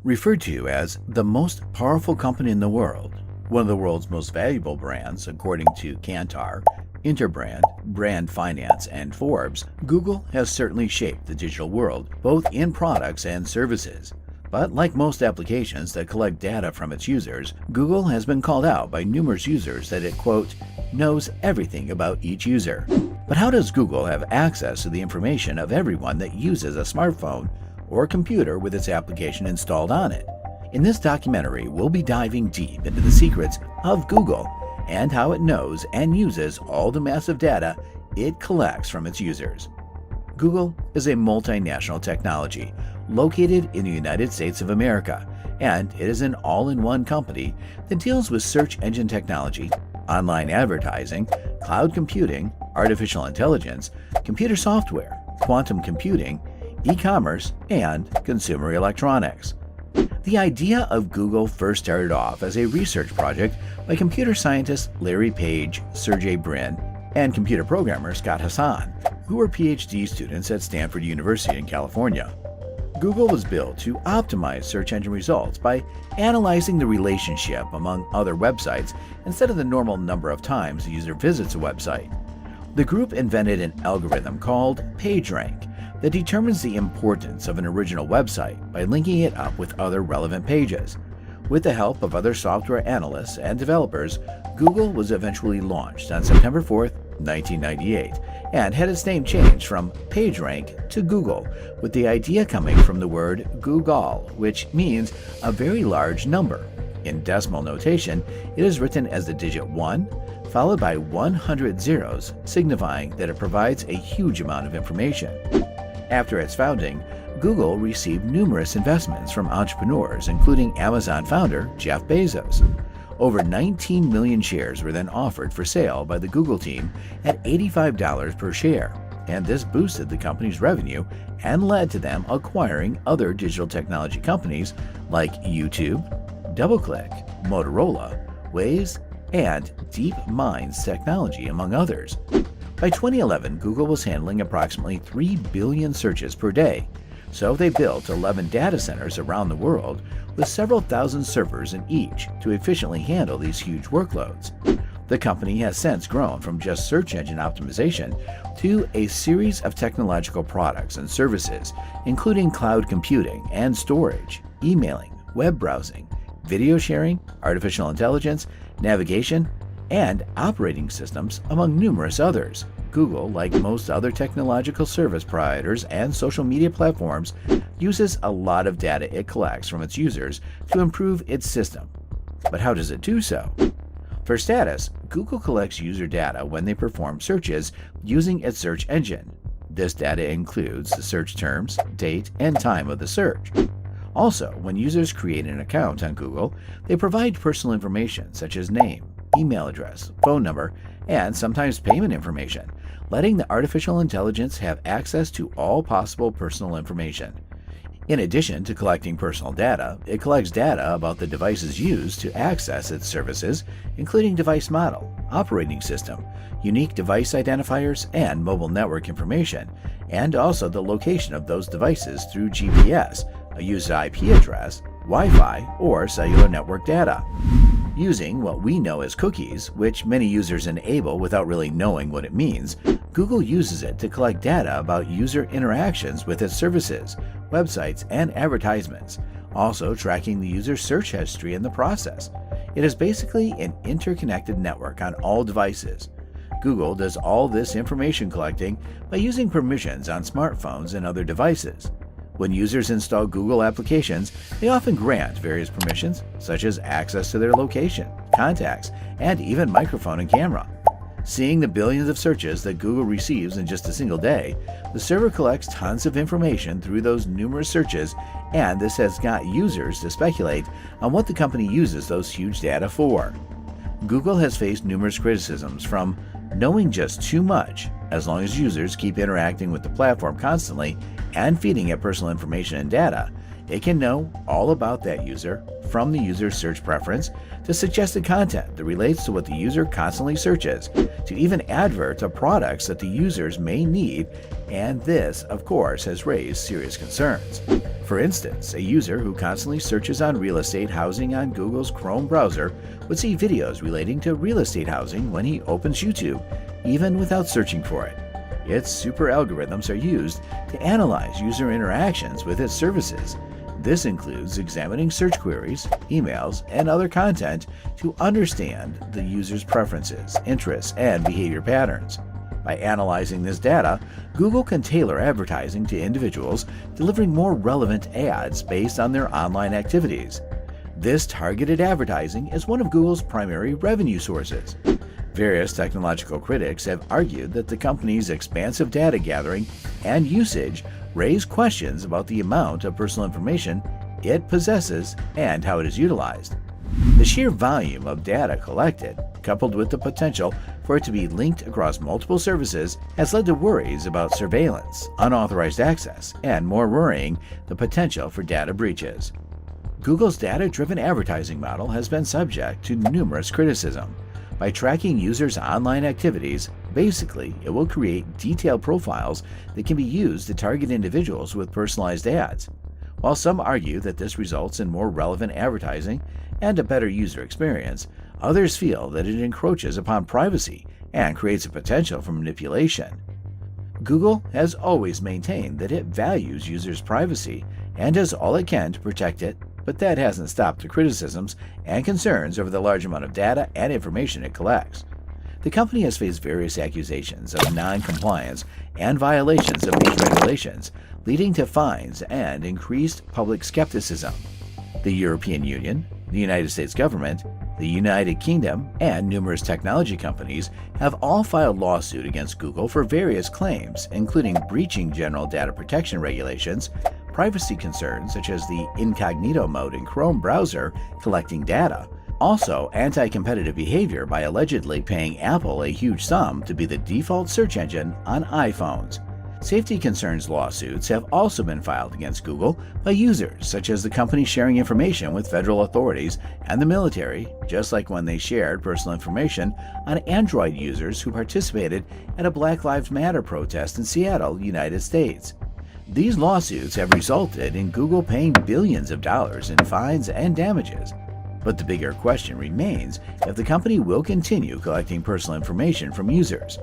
Referred to as the most powerful company in the world, one of the world's most valuable brands according to Kantar, Interbrand, Brand Finance, and Forbes, Google has certainly shaped the digital world, both in products and services. But like most applications that collect data from its users, Google has been called out by numerous users that it, quote, knows everything about each user. But how does Google have access to the information of everyone that uses a smartphone or computer with its application installed on it? In this documentary, we'll be diving deep into the secrets of Google and how it knows and uses all the massive data it collects from its users. Google is a multinational technology located in the United States of America, and it is an all-in-one company that deals with search engine technology, online advertising, cloud computing, artificial intelligence, computer software, quantum computing, e-commerce, and consumer electronics. The idea of Google first started off as a research project by computer scientists Larry Page, Sergey Brin, and computer programmer Scott Hassan, who were PhD students at Stanford University in California. Google was built to optimize search engine results by analyzing the relationship among other websites instead of the normal number of times a user visits a website. The group invented an algorithm called PageRank that determines the importance of an original website by linking it up with other relevant pages. With the help of other software analysts and developers, Google was eventually launched on September 4, 1998, and had its name changed from PageRank to Google, with the idea coming from the word Google, which means a very large number. In decimal notation, it is written as the digit 1, followed by 100 zeros, signifying that it provides a huge amount of information. After its founding, Google received numerous investments from entrepreneurs, including Amazon founder Jeff Bezos. Over 19 million shares were then offered for sale by the Google team at $85 per share, and this boosted the company's revenue and led to them acquiring other digital technology companies like YouTube, DoubleClick, Motorola, Waze, and DeepMind's technology, among others. By 2011, Google was handling approximately 3 billion searches per day, so they built 11 data centers around the world with several thousand servers in each to efficiently handle these huge workloads. The company has since grown from just search engine optimization to a series of technological products and services, including cloud computing and storage, emailing, web browsing, video sharing, artificial intelligence, navigation, and operating systems, among numerous others. Google, like most other technological service providers and social media platforms, uses a lot of data it collects from its users to improve its system. But how does it do so? For status, Google collects user data when they perform searches using its search engine. This data includes the search terms, date, and time of the search. Also, when users create an account on Google, they provide personal information such as name, email address, phone number, and sometimes payment information, letting the artificial intelligence have access to all possible personal information. In addition to collecting personal data, it collects data about the devices used to access its services, including device model, operating system, unique device identifiers, and mobile network information, and also the location of those devices through GPS, a user IP address, Wi-Fi, or cellular network data. Using what we know as cookies, which many users enable without really knowing what it means, Google uses it to collect data about user interactions with its services, websites, and advertisements, also tracking the user's search history in the process. It is basically an interconnected network on all devices. Google does all this information collecting by using permissions on smartphones and other devices. When users install Google applications, they often grant various permissions, such as access to their location, contacts, and even microphone and camera. Seeing the billions of searches that Google receives in just a single day, the server collects tons of information through those numerous searches, and this has got users to speculate on what the company uses those huge data for. Google has faced numerous criticisms from knowing just too much. As long as users keep interacting with the platform constantly and feeding it personal information and data, it can know all about that user, from the user's search preference to suggested content that relates to what the user constantly searches, to even adverts of products that the users may need, And this, of course, has raised serious concerns. For instance, a user who constantly searches on real estate housing on Google's Chrome browser would see videos relating to real estate housing when he opens YouTube, even without searching for it. Its super algorithms are used to analyze user interactions with its services. This includes examining search queries, emails, and other content to understand the user's preferences, interests, and behavior patterns. By analyzing this data, Google can tailor advertising to individuals, delivering more relevant ads based on their online activities. This targeted advertising is one of Google's primary revenue sources. Various technological critics have argued that the company's expansive data gathering and usage raise questions about the amount of personal information it possesses and how it is utilized. The sheer volume of data collected, coupled with the potential for it to be linked across multiple services, has led to worries about surveillance, unauthorized access, and more worrying, the potential for data breaches. Google's data-driven advertising model has been subject to numerous criticism. By tracking users' online activities, basically, it will create detailed profiles that can be used to target individuals with personalized ads. While some argue that this results in more relevant advertising and a better user experience, others feel that it encroaches upon privacy and creates a potential for manipulation. Google has always maintained that it values users' privacy and does all it can to protect it, but that hasn't stopped the criticisms and concerns over the large amount of data and information it collects. The company has faced various accusations of non-compliance and violations of these regulations, leading to fines and increased public skepticism. The European Union, the United States government, the United Kingdom, and numerous technology companies have all filed lawsuit against Google for various claims, including breaching general data protection regulations, privacy concerns such as the incognito mode in Chrome browser collecting data, also anti-competitive behavior by allegedly paying Apple a huge sum to be the default search engine on iPhones. Safety concerns lawsuits have also been filed against Google by users, such as the company sharing information with federal authorities and the military, just like when they shared personal information on Android users who participated at a Black Lives Matter protest in Seattle, United States. These lawsuits have resulted in Google paying billions of dollars in fines and damages. But the bigger question remains if the company will continue collecting personal information from users.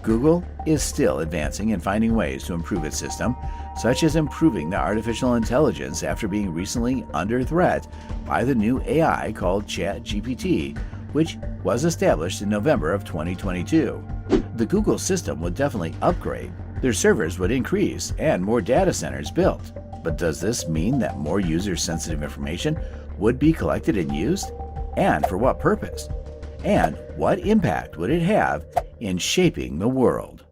Google is still advancing and finding ways to improve its system, such as improving the artificial intelligence after being recently under threat by the new AI called ChatGPT, which was established in November of 2022. The Google system would definitely upgrade, their servers would increase, and more data centers built. But does this mean that more user-sensitive information would be collected and used? And for what purpose? And what impact would it have in shaping the world?